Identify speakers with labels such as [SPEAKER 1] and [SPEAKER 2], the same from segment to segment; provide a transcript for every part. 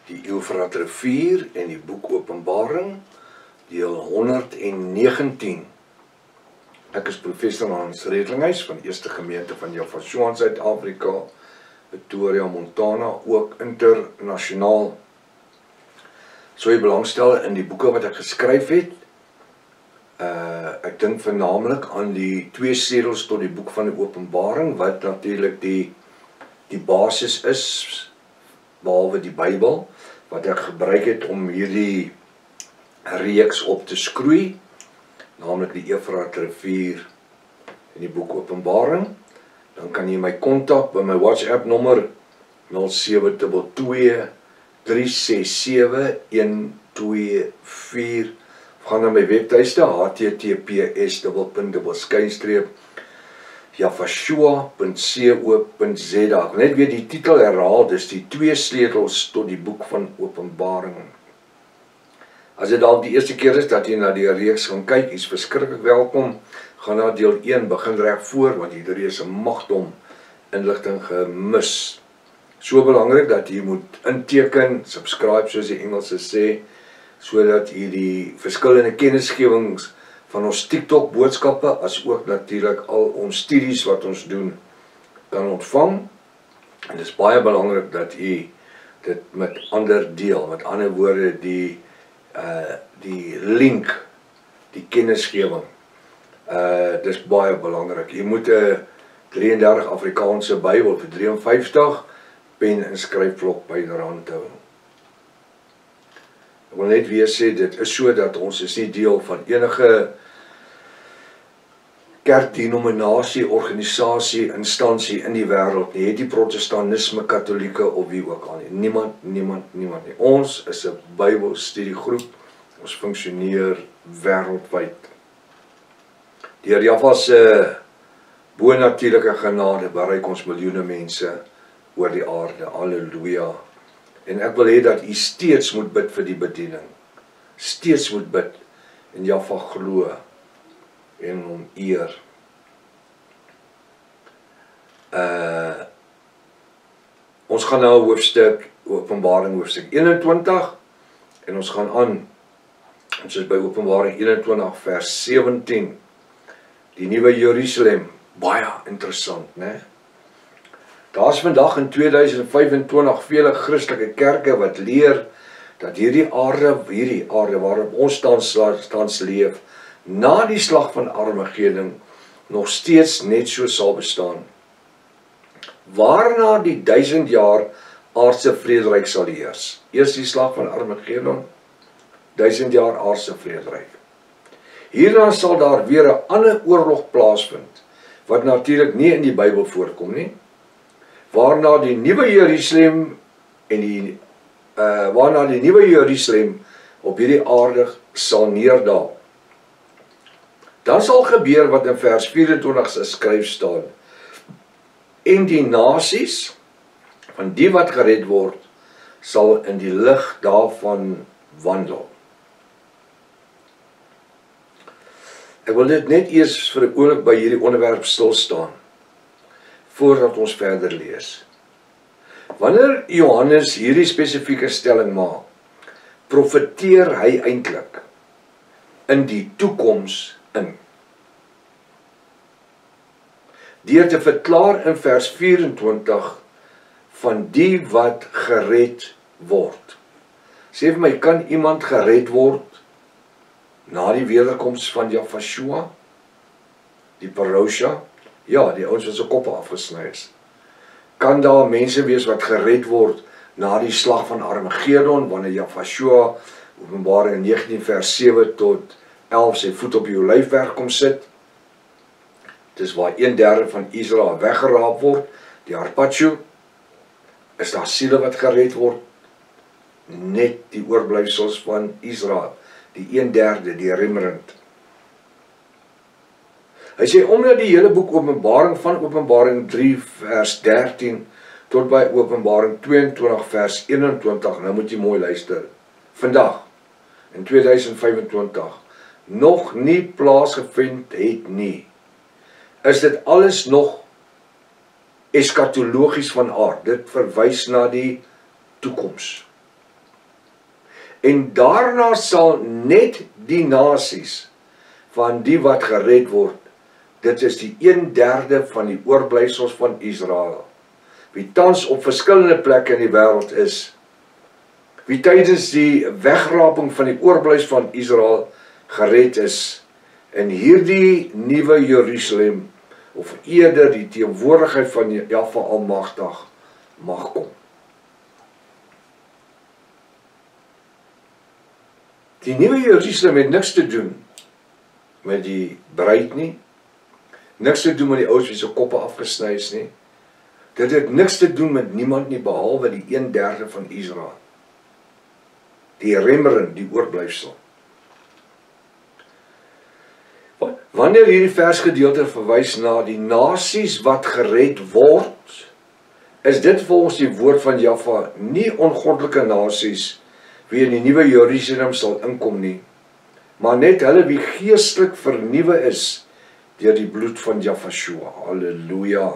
[SPEAKER 1] die Eufraat-rivier en die boek Openbaring, deel 119. Ek is professor Hans Redlinghuis van Eerste Gemeente van Javasjoa in Suid-Afrika, Pretoria, Montana, ook internasionaal. So jy belangstel in die boeke wat ek geskryf het. Ek dink voornamelijk aan die 2 sleutels tot die boek van die Openbaring, wat natuurlik die basis is, behalwe die Bybel, wat ek gebruik het om hierdie reeks op te skroei, naamlik die Eufraat-rivier en die boek Openbaring. Dan kan jy my kontak by my WhatsApp nommer 0722 367 124. Gaan na my webtuiste https://javasjoa.co.za. Ek net weer die titel herhaal, dis die 2 sleutels tot die boek van Openbaring. As dit dalk die eerste keer is dat jy na die reeks gaan kyk, is verskriklik welkom. Gaan na deel 1, begin reg voor, want hierdie is 'n magdom inligting gemis. So belangrik dat jy moet inteken, subscribe soos die Engelse sê, sodat jy die verskillende kennisgewings van ons TikTok boodskappe, as ook natuurlik al ons studies wat ons doen, kan ontvang. En dit is baie belangrik dat jy dit met ander deel, met ander woorde die link, die kennisgewing. Dis baie belangrik. Jy moet 'n 33 Afrikaanse Bybel vir 53 pen en skryfblok byderhand hou. Ek wil net weer sê, dit is so dat ons is nie deel van enige kerkdenominasie, organisasie, instansie in die wêreld nie. Het die protestantisme, katolieke of wie ook al nie. Niemand nie. Ons is 'n Bybelstudiegroep. Ons funksioneer wêreldwyd. Deur Jahwe se bonatuurlike genade bereik ons miljoene mense oor die aarde. Halleluja. En ek wil hê dat u steeds moet bid vir die bediening. Steeds moet bid en Jahwe glo en hom eer. Ons gaan nou hoofstuk Openbaring hoofstuk 21 en ons gaan aan. Ons is by Openbaring 21 vers 17. Die nuwe Jerusalem, baie interessant, né? Daar is vandag in 2025 vele Christelike kerke wat leer dat hierdie aarde waarop ons tans leef, na die slag van Armagedon nog steeds net so sal bestaan. Waarna die 1000 jaar aardse vrederyk sal heers. Eers die slag van Armagedon, 1000 jaar aardse vrederyk. Hierna sal daar weer 'n ander oorlog plaasvind, wat natuurlik nie in die Bybel voorkom nie, waarna die nuwe Jerusalem op hierdie aarde sal neerdaal. Dan sal gebeur wat in vers 24 geskryf staan. En die nasies van die wat gered word, sal in die lig daarvan wandel. Ek wil dit net eers vir 'n oomblik by hierdie onderwerp stil staan, voordat ons verder lees. Wanneer Johannes hierdie spesifieke stelling maak, profeteer hy eintlik in die toekoms in. Deur te verklaar in vers 24 van die wat gered word. Sê vir my, kan iemand gered word na die wederkoms van Javasjoa? Die parousia? Ja, die ouens wat se koppe afgesny is. Kan daar mense wees wat gered word na die slag van Armagedon, wanneer Javasjoa, Openbaring 19 vers 7 tot 11, sy voet op die olyfberg kom sit? Dis waar 1/3 van Israel weggeraap word, die Harpatsjo. Is daar siele wat gered word? Net die oorblyfsels van Israel, die 1/3, die remnant. Hy sê, omdat die hele boek Openbaring van Openbaring 3 vers 13 tot by Openbaring 22 vers 21, nou moet jy mooi luister, vandag, in 2025, nog nie plaasgevind het nie, is dit alles nog eskatologies van aard. Dit verwys na die toekoms. En daarna sal net die nasies van die wat gered word, dit is die 1/3 van die oorblyfsels van Israel, wie tans op verskillende plekke in die wêreld is, wie tydens die wegraping van die oorblyfsels van Israel gered is, in hierdie nuwe Jerusalem, of eerder die teenwoordigheid van Jahwe Almagtig, mag kom. Die nuwe Jerusalem het niks te doen met die bruid nie, niks te doen met die ouens wie se koppe afgesny is nie. Dit het niks te doen met niemand nie, behalwe die 1/3 van Israel. Die remnant, die oorblyfsel. Wanneer hierdie versgedeelte verwys na die nasies wat gered word, is dit volgens die woord van Jahwe nie ongoddelike nasies wie in die nuwe Jerusalem sal inkom nie, maar net hulle wie geestelik vernuwe is deur die bloed van Jahwe. Halleluja.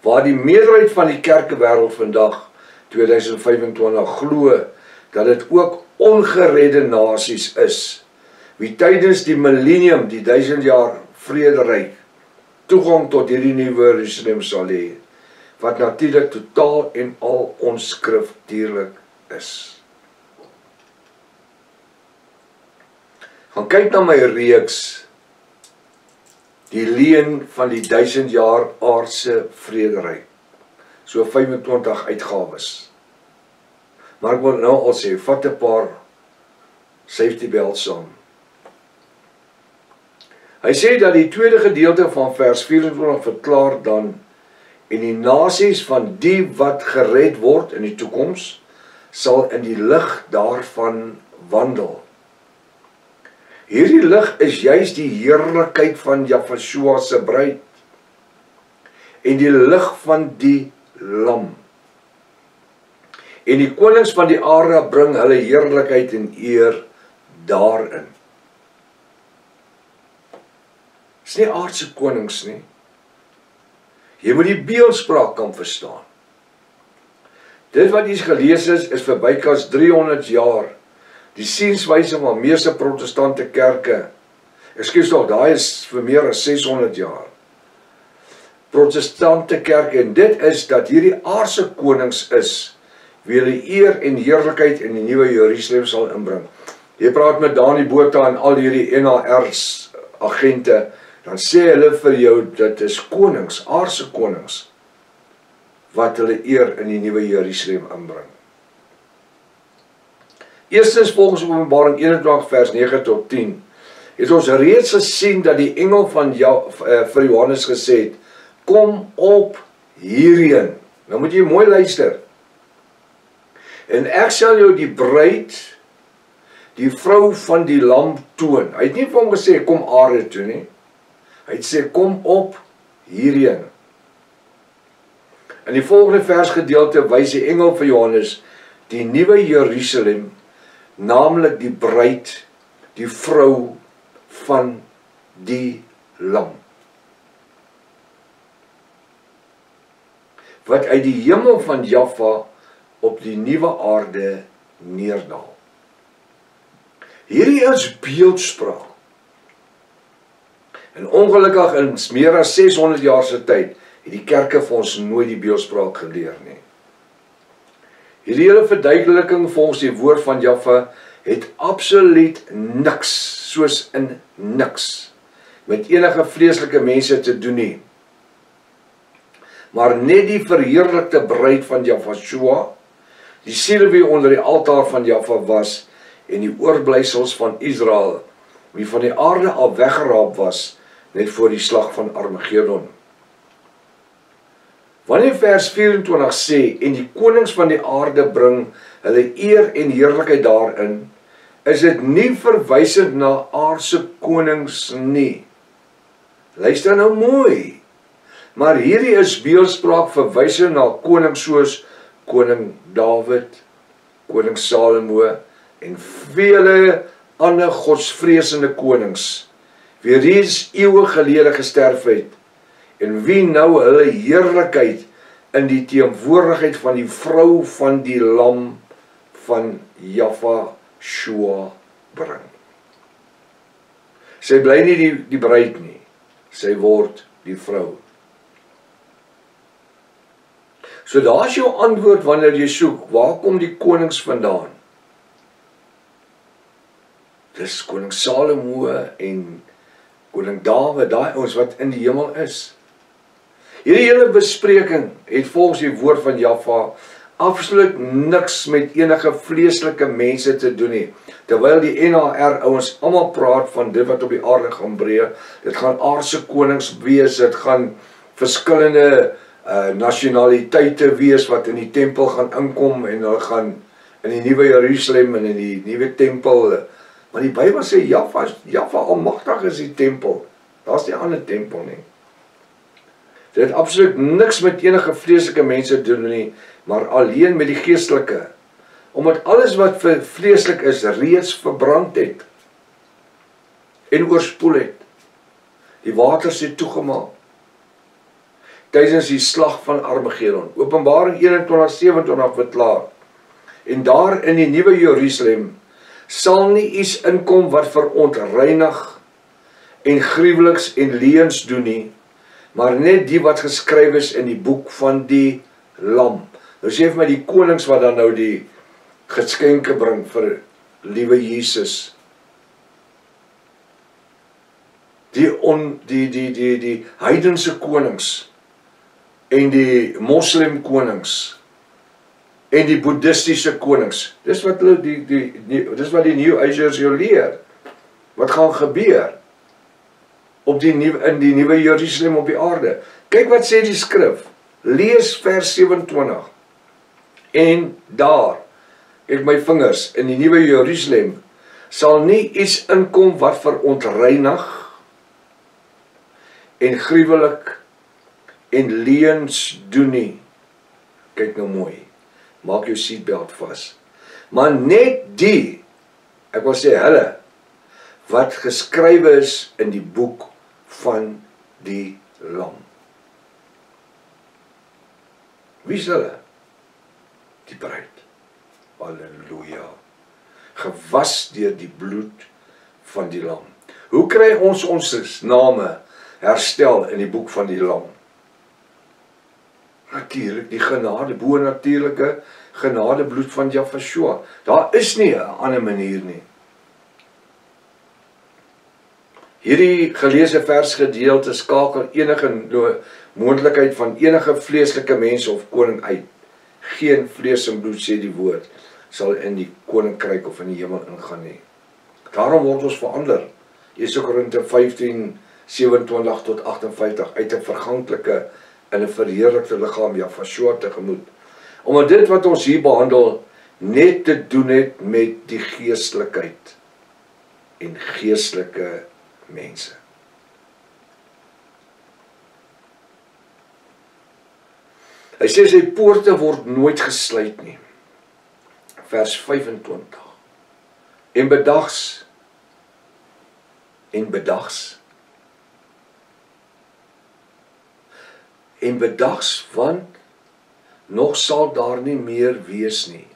[SPEAKER 1] Waar die meerderheid van die kerkewêreld vandag 2025 glo dat dit ook ongeredde nasies is, wie tydens die millennium, die 1000 jaar vrederyk, toegang tot hierdie nuwe Jerusalem sal hê, wat natuurlik totaal en al onskriftuurlik is. Gaan kyk na my reeks, die leen van die 1000 jaar aardse vrederyk, so 25 uitgawes. Maar ek wil nou al sê, vat 'n paar safety belts saam. Hy sê dat die tweede gedeelte van vers 24 verklaar dan, en die nasies van die wat gered word in die toekoms, sal in die lig daarvan wandel. Hierdie lig is juis die heerlikheid van Jahwe se bruid, en die lig van die lam. En die konings van die aarde bring hulle heerlikheid en eer daarin. Dis nie aardse konings nie. Jy moet die beeldspraak kan verstaan. Dit wat hier gelees is vir bykans 300 jaar. Die sienswyse van meeste protestante kerke, ekskuus tog, daai is vir meer as 600 jaar. Protestante kerke, en dit is dat hierdie aardse konings is, wie hulle eer en heerlikheid in die nuwe Jerusalem sal inbring. Jy praat met Dani Botha en al hierdie NHR's agente, dan sê hulle vir jou, dit is konings, aardse konings, wat hulle eer in die nuwe Jerusalem inbring. Eerstens volgens Openbaring 21 vers 9 tot 10, het ons reeds gesien dat die engel van vir Johannes gesê het, kom op hierheen. Nou moet jy mooi luister. En ek sal jou die bruid, die vrou van die lam toon. Hy het nie vir hom gesê, kom aarde toe nie. Hy het sê, kom op hierheen. In die volgende versgedeelte wys die engel vir Johannes die nuwe Jerusalem, naamlik die bruid, die vrou van die lam, wat uit die hemel van Jahwe op die nuwe aarde neerdal. Hierdie is beeldspraak. En ongelukkig in meer as 600 jaar se tyd het die kerke vir ons nooit die beeldspraak geleer nie. Hierdie hele verduideliking volgens die woord van Jahwe het absoluut niks, soos in niks, met enige vleeslike mense te doen nie. Maar net die verheerlikte bruid van Jahwe, die siel wie onder die altaar van Jahwe was, en die oorblyfsels van Israel, wie van die aarde al weggeraap was, net voor die slag van Armageddon. Wanneer vers 24 sê, en die konings van die aarde bring hulle eer en heerlikheid daarin, is dit nie verwysend na aardse konings nie. Luister nou mooi. Maar hierdie is beeldspraak verwysend na konings soos koning Dawid, koning Salomo en vele ander godsvreesende konings, wie reeds eeue gelede gesterf het, en wie nou hulle heerlikheid in die teenwoordigheid van die vrou van die lam van Jaffa-Shua bring. Sy bly nie die bruid nie, sy word die vrou. So daar is jou antwoord wanneer jy soek, waar kom die konings vandaan? Dis koning Salomo en koning Dawid, daai ouens wat in die hemel is. Hierdie hele bespreking het volgens die woord van Jaffa absoluut niks met enige vleeslike mense te doen nie. Terwyl die NHR ouens almal praat van dit wat op die aarde gaan breek, dit gaan aardse konings wees, dit gaan verskillende nasionaliteite wees wat in die tempel gaan inkom en hulle gaan in die nuwe Jerusalem en in die nuwe tempel. Maar die Bybel sê Jaffa almagtig is die tempel. Daar's nie 'n ander tempel nie. Dit het absoluut niks met enige vleeslike mense te doen nie, maar alleen met die geestelike. Omdat alles wat vleeslik is reeds verbrand het en oorspoel het. Die waters het toegemaak tydens die slag van Armageddon. Openbaring 21:27 verklaar. En daar in die nuwe Jerusalem sal nie iets inkom wat verontreinig en gruweliks en leuns doen nie, maar net die wat geskryf is in die boek van die Lam. Nou sê vir my die konings wat dan nou die geskenke bring vir liewe Jesus. Die heidense konings en die moslim konings en die boeddhistiese konings. Dis wat hulle dis wat die New Agers jou leer. Wat gaan gebeur op in die nuwe Jerusalem op die aarde? Kyk wat sê die skrif. Lees vers 27. En daar, ek my vingers, in die nuwe Jerusalem sal nie iets inkom wat verontreinig en gruwelik en leuns doen nie. Kyk nou mooi. Maak jou seatbelt vas. Maar net die, ek wil sê hulle, wat geskrywe is in die boek van die Lam. Wie is hulle? Die bruid. Halleluja. Gewas deur die bloed van die Lam. Hoe kry ons name herstel in die boek van die Lam? Natuurlik die genade, bo-natuurlike genadebloed van Jaffa-Shua. Daar is nie 'n ander manier nie. Hierdie geleesde versgedeelte skakel enige moontlikheid van enige vleeslike mense of koning uit. Geen vlees en bloed, sê die woord, sal in die koninkryk of in die hemel ingaan nie. Daarom word ons verander. 1 Korinte 15:27 tot 58 uit 'n verganklike in 'n verheerlikte liggaam Jaffa-Shua tegemoet. Omdat dit wat ons hier behandel net te doen het met die geestelikheid en geestelike mense. Hy sê sy poorte word nooit gesluit nie. Vers 25. En bedags want nog sal daar nie meer wees nie.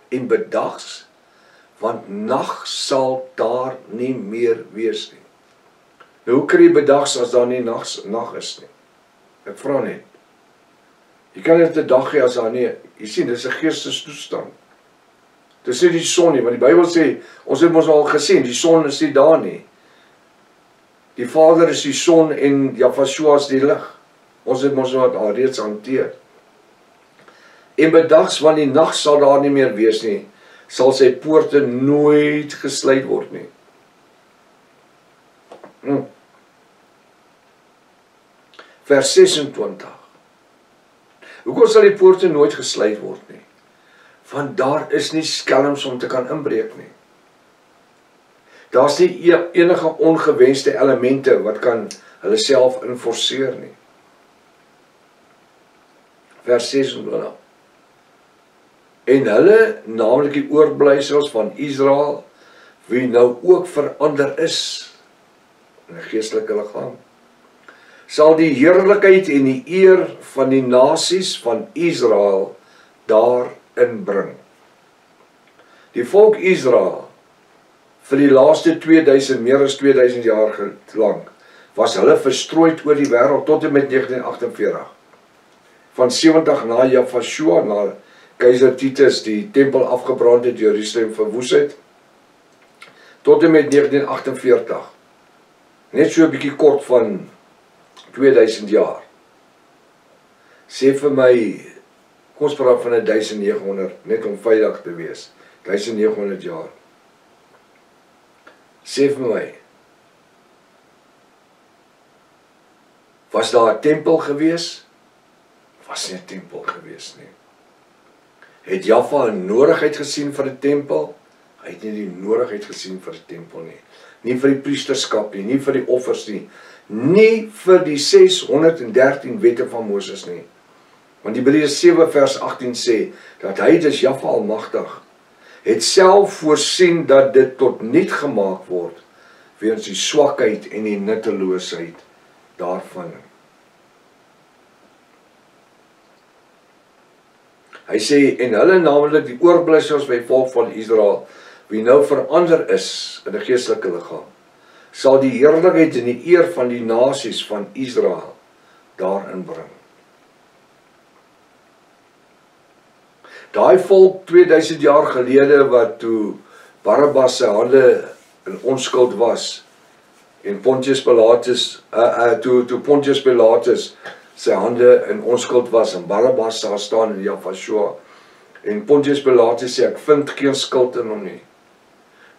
[SPEAKER 1] En bedags want nag sal daar nie meer wees nie. Nou hoe kry jy bedags as daar nie nag is nie? Ek vra net. Jy kan net 'n dag hê as daar nie, jy sien, dis 'n geestestoestand. Dis nie die son nie, want die Bybel sê, ons het mos al gesien, die son is nie daar nie. Die Vader is die son en Jaffa-Shua is die lig. Ons het mos al reeds hanteer. En bedags, want die nag sal daar nie meer wees nie, sal sy poorte nooit gesluit word nie. Vers 26. Hoekom sal die poorte nooit gesluit word nie? Want daar is nie skelms om te kan inbreek nie. Daar's nie enige ongewenste elemente wat kan hulle self inforceer nie. Vers 26. En hulle, naamlik die oorblysels van Israel, wie nou ook verander is in 'n geestelike liggaam, sal die heerlikheid en die eer van die nasies van Israel daarin bring. Die volk Israel vir die laaste 2000, meer as 2000 jaar lank, was hulle verstrooid oor die wêreld tot en met 1948. Van 70 na Jafashua, na keiser Titus die tempel afgebrand het, Jerusalem verwoes het, tot en met 1948. Net so 'n bietjie kort van 2000 jaar. Sê vir my, kom ons praat van 1900, net om veilig te wees. 1900 jaar. Sê vir my, was daar 'n tempel gewees? Was nie 'n tempel gewees nie. Het Jaffa 'n nodigheid gesien vir 'n tempel? Hy het nie die nodigheid gesien vir 'n tempel nie. Nie vir die priesterskap nie, nie vir die offers nie. Nie vir die 613 wette van Moses nie. Want Hebreërs 7 vers 18 sê, dat hy, dis Jaffa almagtig, het self voorsien dat dit tot niet gemaak word, weens die swakheid en die nutteloosheid daarvan. Hy sê, en hulle naamlik die oorblyfsels by volk van Israel, wie nou verander is in 'n geestelike liggaam, sal die heerlikheid en die eer van die nasies van Israel daarin bring. Daai volk 2000 jaar gelede wat toe Barabbas sy hande in onskuld was en Pontius Pilatus toe Pontius Pilatus sy hande in onskuld was en Barabbas daar staan in Jafashua en Pontius Pilatus sê ek vind geen skuld in hom nie.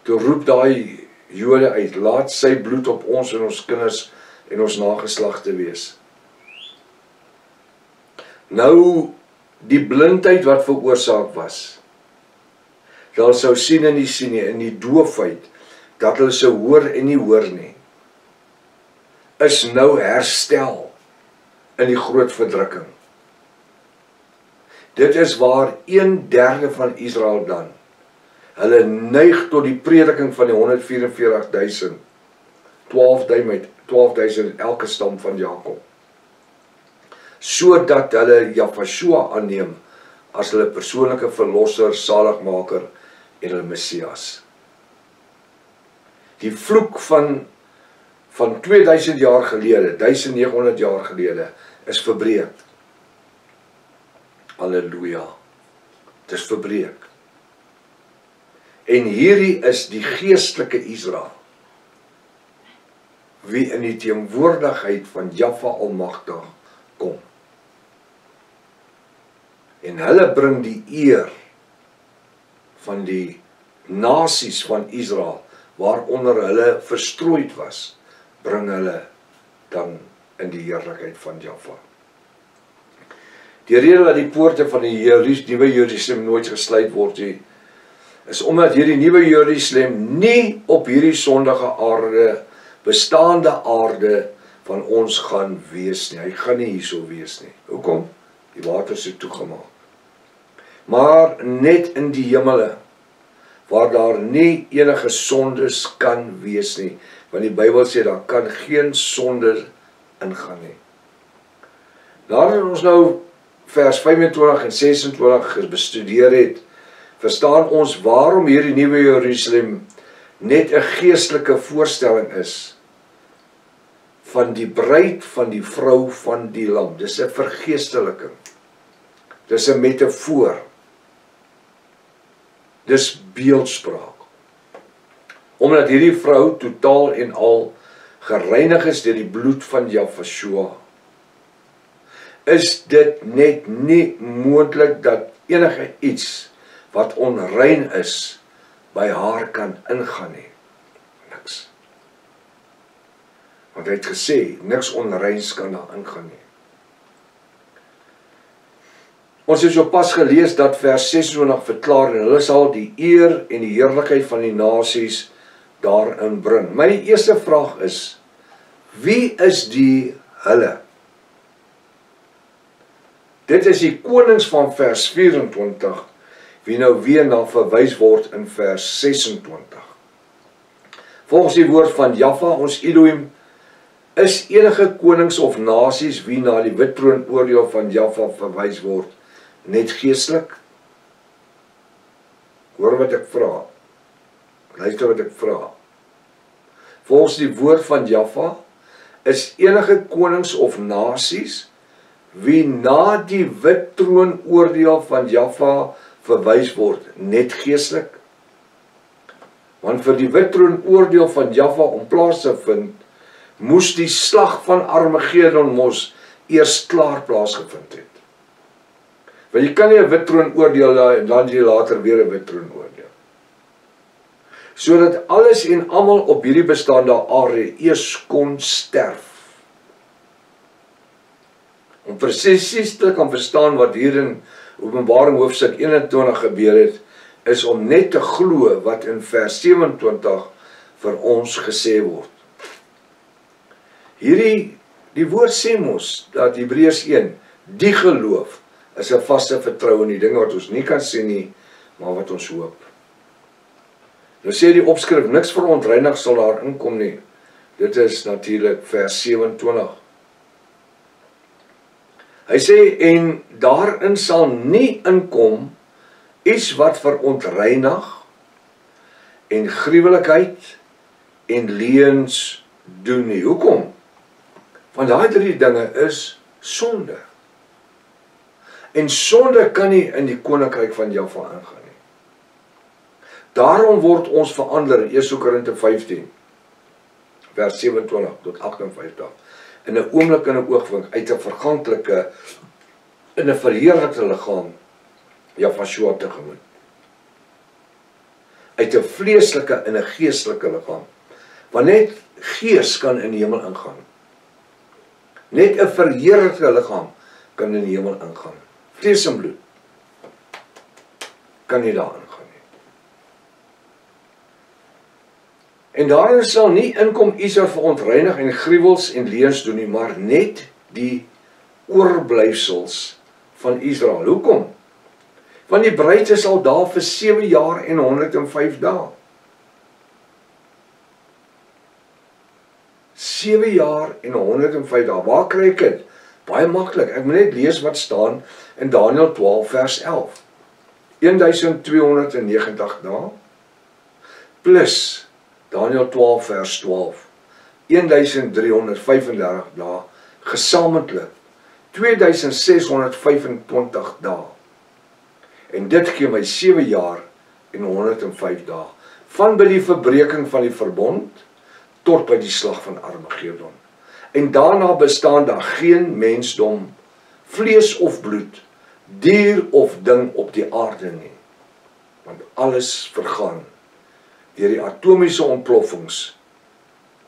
[SPEAKER 1] Toe roep daai Jode uit, laat sy bloed op ons en ons kinders en ons nageslagte wees. Nou die blindheid wat veroorsaak was, dat hulle sou sien en nie sien nie, en die doofheid, dat hulle sou hoor en nie hoor nie, is nou herstel in die groot verdrukking. Dit is waar 1/3 van Israel dan, hulle neig tot die prediking van die 144.000, 12.000 elke stam van Jakob, sodat hulle Jafashua aanneem as hulle persoonlike verlosser, saligmaker en hulle Messias. Die vloek van 2000 jaar gelede, 1900 jaar gelede, is verbreek. Halleluja. Het is verbreek. En hierdie is die geestelike Israel, wie in die teenwoordigheid van Jaffa almagtig kom. En hulle bring die eer van die nasies van Israel, waaronder hulle verstrooid was, bring hulle dan in die heerlikheid van Jaffa. Die rede dat die poorte van die nuwe Jerusalem nooit gesluit word nie, is omdat hierdie nuwe Jerusalem nie op hierdie sondige aarde, bestaande aarde van ons gaan wees nie. Hy gaan nie hierso wees nie. Hoekom? Die waters het toegemaak. Maar net in die hemele, waar daar nie enige sondes kan wees nie, want die Bybel sê, daar kan geen sonde ingaan nie. Nadat ons nou vers 25 en 26 bestudeer het, verstaan ons waarom hierdie nuwe Jerusalem net 'n geestelike voorstelling is van die bruid van die vrou van die lam. Dis 'n vergeesteliking. Dis 'n metafoor. Dis beeldspraak. Omdat hierdie vrou totaal en al gereinig is deur die bloed van Jafashua, is dit net nie moontlik dat enige iets wat onrein is, by haar kan ingaan nie. Niks. Want hy het gesê, niks onreins kan daar ingaan nie. Ons het so pas gelees dat vers 26 verklaar, en hulle sal die eer en die heerlikheid van die nasies daarin bring. My eerste vraag is, wie is die hulle? Dit is die konings van vers 24, wie nou weer na verwys word in vers 26. Volgens die woord van Jaffa, ons Elohim, is enige konings of nasies wie na die wit troonoordeel van Jaffa verwys word, net geestelik? Hoor wat ek vra. Luister wat ek vra. Volgens die woord van Jaffa is enige konings of nasies wie na die wit troonoordeel van Jaffa verwys word, net geestelik. Want vir die wit troonoordeel van Jaffa om plaas te vind, moes die slag van Armageddon mos eers klaar plaasgevind het. Want jy kan nie 'n wit troonoordeel en dan jy later weer 'n wit troonoordeel. Sodat alles en almal op hierdie bestaande aarde eers kon sterf. Om presies te kan verstaan wat hier in Openbaring hoofstuk 21 gebeur het, is om net te glo wat in vers 27 vir ons gesê word. Die woord sê mos dat Hebreërs 1, die geloof is 'n vaste vertroue in die dinge wat ons nie kan sien nie, maar wat ons hoop. Nou sê die opskrif, niks verontreinig sal daar inkom nie. Dit is natuurlik vers 27. Hy sê, en daarin sal nie inkom iets wat verontreinig en gruwelikheid en leuns doen nie. Hoekom? Want daai drie dinge is sonde. En sonde kan nie in die koninkryk van Jaffa ingaan nie. Daarom word ons verander in 1 Korinte 15, vers 27 tot 58, in 'n oomblik en 'n oogwink uit 'n verganklike in 'n verheerlikte liggaam Jaffa tegemoet. Uit 'n vleeslike in 'n geestelike liggaam. Want net gees kan in die hemel ingaan. Net 'n verheerlikte liggaam kan in die hemel ingaan. Vlees en bloed kan nie daar ingaan nie. En daarin sal nie inkom iets wat verontreinig en gruwels en leuns doen nie, maar net die oorblyfsels van Israel. Hoekom? Want die bruid is al daar vir 7 jaar en 105 dae. 7 jaar en 105 dae. Waar kry ek dit? Baie maklik. Ek moet net lees wat staan in Daniël 12 vers 11. 1290 dae plus Daniël 12 vers 12. 1335 dae gesamentlik 2625 dae. En dit gee my 7 jaar en 105 dae. Van by die verbreeking van die verbond tot by die slag van Armageddon. En daarna bestaan daar geen mensdom, vlees of bloed, dier of ding op die aarde nie. Want alles vergaan deur die atomiese ontploffings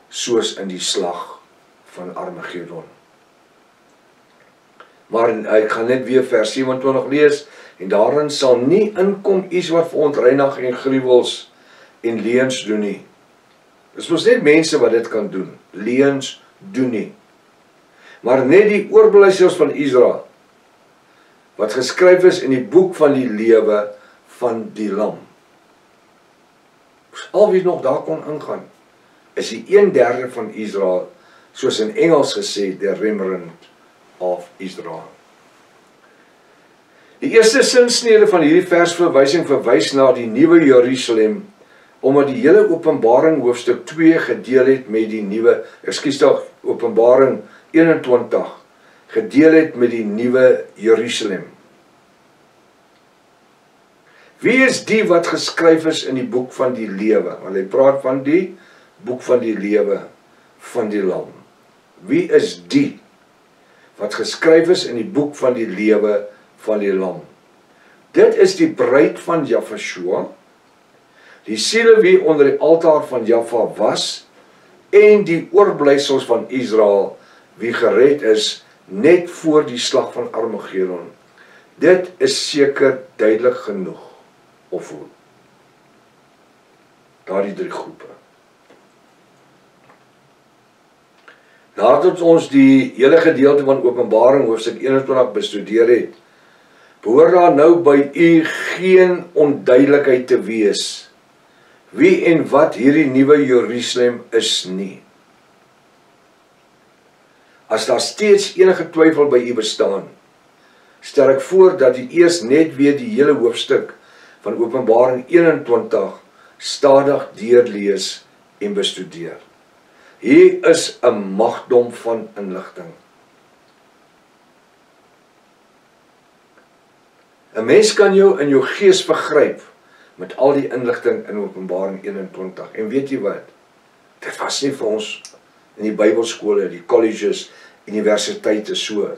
[SPEAKER 1] soos in die slag van Armageddon. Maar ek gaan net weer vers 27 lees, en daarin sal nie inkom iets wat verontreinig en gruwels en leuns doen nie. Dis mos net mense wat dit kan doen. Leuns doen nie. Maar net die oorblyfsels van Israel, wat geskryf is in die boek van die lewe van die lam. Al wie nog daar kon ingaan, is die 1/3 van Israel, soos in Engels gesê, the remnant of Israel. Die eerste sinsnede van hierdie versverwysing verwys na die nuwe Jerusalem, omdat die hele Openbaring hoofstuk 2 gedeel het met die nuwe, Openbaring 21 gedeel het met die nuwe Jerusalem. Wie is die wat geskryf is in die boek van die lewe? Want hy praat van die boek van die lewe van die lam. Wie is die wat geskryf is in die boek van die lewe van die lam? Dit is die bruid van Jaffa, die siele wie onder die altaar van Jaffa was, en die oorblyfsels van Israel, wie gered is net voor die slag van Armageddon. Dit is seker duidelik genoeg, of hoe? Daardie drie groepe. Nadat ons die hele gedeelte van Openbaring hoofstuk 21 bestudeer het, behoort daar nou by u geen onduidelikheid te wees wie en wat hierdie nuwe Jerusalem is nie. As daar steeds enige twyfel by u bestaan, stel ek voor dat u eers net weer die hele hoofstuk van Openbaring 21 stadig deurlees en bestudeer. Hier is 'n magdom van inligting. 'n Mens kan jou in jou gees vergryp met al die inligting in Openbaring 21. En weet jy wat? Dit was nie vir ons in die Bybelskole, die colleges, universiteite so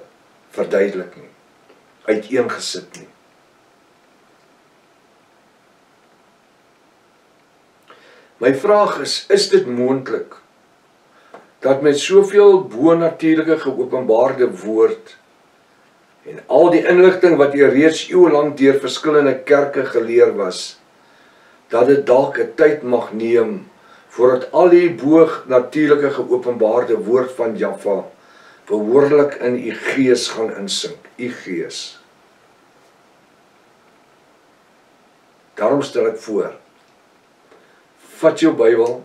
[SPEAKER 1] verduidelik nie, uiteengesit nie. My vraag is dit moontlik dat met soveel bonatuurlike geopenbaarde woord en al die inligting wat hier reeds eeuwenlang deur verskillende kerke geleer was, dat dit dalk 'n tyd mag neem voordat al die bonatuurlike geopenbaarde woord van Jahwe behoorlik in u gees gaan insink, u gees. Daarom stel ek voor, vat jou Bybel,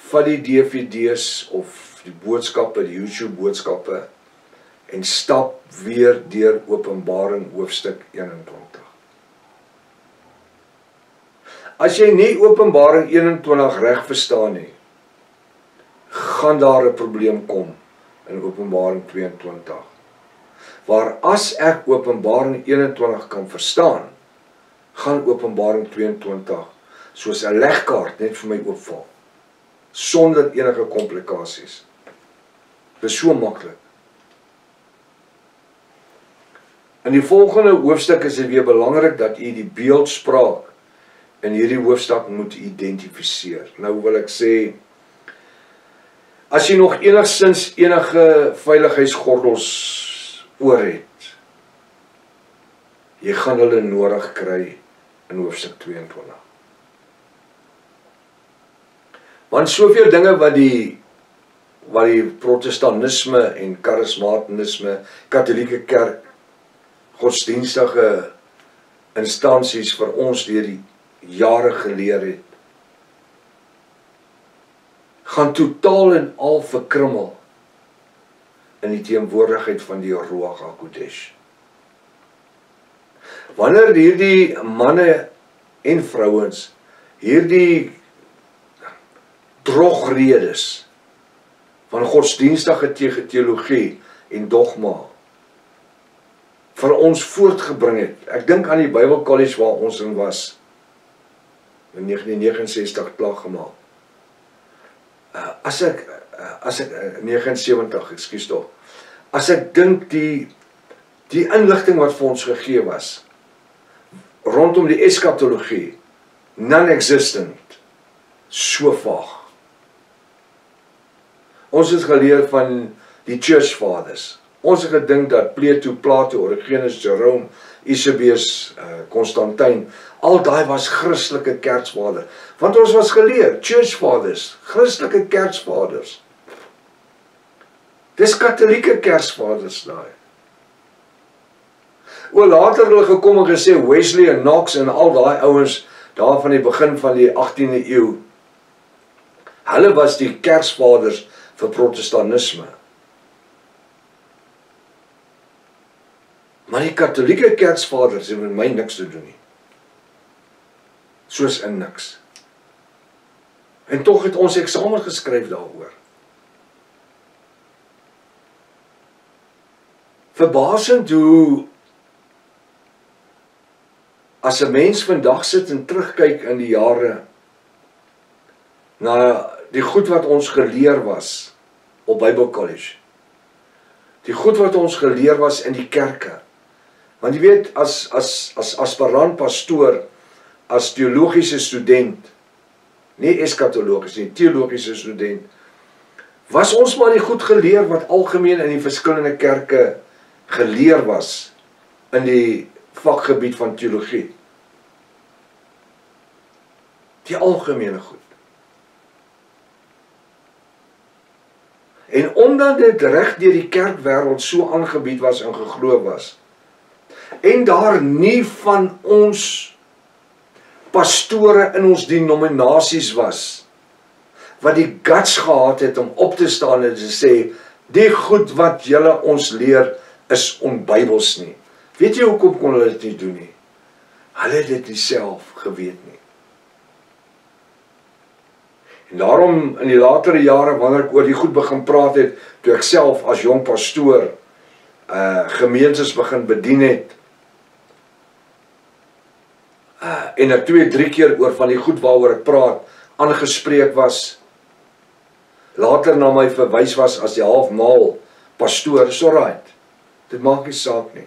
[SPEAKER 1] vat die DVD's of die boodskappe, die YouTube boodskappe, en stap weer deur Openbaring hoofstuk 21. As jy nie Openbaring 21 reg verstaan nie, gaan daar 'n probleem kom in Openbaring 22. Waar as ek Openbaring 21 kan verstaan, gaan Openbaring 22 soos 'n legkaart net vir my oopval, sonder enige komplikasies. Dit is so maklik. In die volgende hoofstuk is dit weer belangrik dat u die beeldspraak in hierdie hoofstuk moet identifiseer. Nou wil ek sê, as jy nog enigstens enige veiligheidsgordels oor het, jy gaan hulle nodig kry in hoofstuk 22. Want soveel dinge wat die protestantisme en charismatisme, katholieke kerk, godsdienstige instansies vir ons deur die jare geleer het, gaan totaal en al verkrummel in die teenwoordigheid van die Ruach HaKodesh. Wanneer hierdie manne en vrouens hierdie drogredes van godsdienstige teologie en dogma vir ons voortgebring het. Ek dink aan die Bible College waar ons in was in 1969 klaargemaak. As ek 79, ekskuus tog. As ek dink die inligting wat vir ons gegee was rondom die eskatologie, non-existent, so vaag. Ons het geleer van die Church Fathers. Ons het gedink dat Plato, Origenes, Jerome, Eusebius, Constantijn, al daai was Christelike kerksvaders. Want ons was geleer, Church Fathers, Christelike kerksvaders. Dis katholieke kerksvaders daai. Later hulle gekom en gesê, Wesley en Knox en al daai ouens, daar van die begin van die 18de eeu, hulle was die kerksvaders vir protestantisme. Maar die katholieke kerksvaders het met my niks te doen nie. Soos in niks. En tog het ons eksamen geskryf daaroor. Verbasend hoe as 'n mens vandag sit en terugkyk in die jare na die goed wat ons geleer was op Bible College. Die goed wat ons geleer was in die kerke. Want jy weet, as aspirant pastoor, as teologiese student, nie eskatologies nie, teologiese student, was ons maar die goed geleer wat algemeen in die verskillende kerke geleer was in die vakgebied van teologie. Die algemene goed. En omdat dit reg deur die kerkwêreld so aangebied was en geglo was, en daar nie van ons pastore in ons denominasies was, wat die guts gehad het om op te staan en te sê, die goed wat julle ons leer is onbybels nie. Weet jy hoekom kon hulle dit nie doen nie? Hulle het dit nie self geweet nie. En daarom in die latere jare, wanneer ek oor die goed begin praat het, toe ek self as jong pastoor gemeentes begin bedien het, en ek 2-3 keer oor van die goed waaroor ek praat, aangespreek was, later na my verwys was as die halfmaal pastoor, is alright. Dit maak nie saak nie.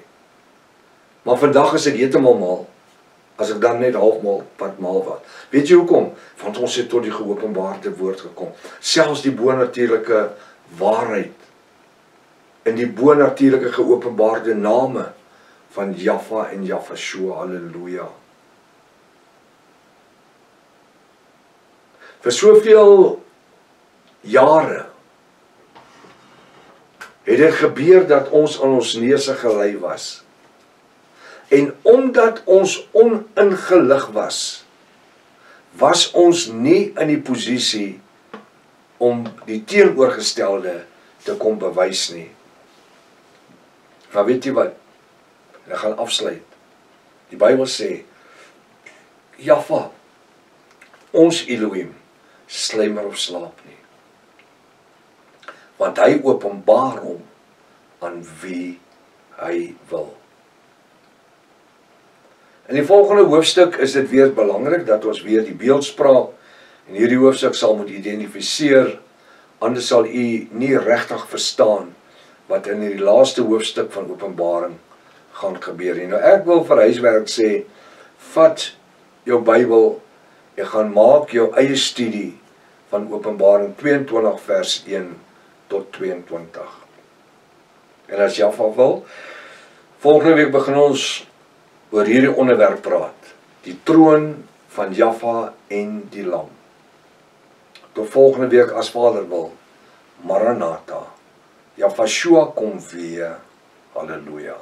[SPEAKER 1] Maar vandag is ek heeltemal maal, as ek dan net halfmaal padmaal was. Weet jy hoekom? Want ons het tot die geopenbaarde woord gekom. Selfs die bonatuurlike waarheid en die bonatuurlike geopenbaarde name van Jaffa en Jafashua, halleluja. Vir soveel jare het dit gebeur dat ons aan ons neuse gelei was. En omdat ons oningelig was, was ons nie in die posisie om die teenoorgestelde te kom bewys nie. Maar weet jy wat? Ek gaan afsluit. Die Bybel sê, Jaffa, ons Elohim, slymer of slaap nie. Want hy openbaar hom aan wie hy wil. In die volgende hoofstuk is dit weer belangrik dat ons weer die beeldspraak in hierdie hoofstuk sal moet identifiseer, anders sal u nie regtig verstaan wat in hierdie laaste hoofstuk van Openbaring gaan gebeur. En nou ek wil vir huiswerk sê, vat jou Bybel en gaan maak jou eie studie van Openbaring 22 vers 1 tot 22. En as Jaffa wil, volgende week begin ons oor hierdie onderwerp praat. Die troon van Jaffa en die lam. Tot volgende week as Vader wil. Maranatha. Jafashua kom weer. Halleluja.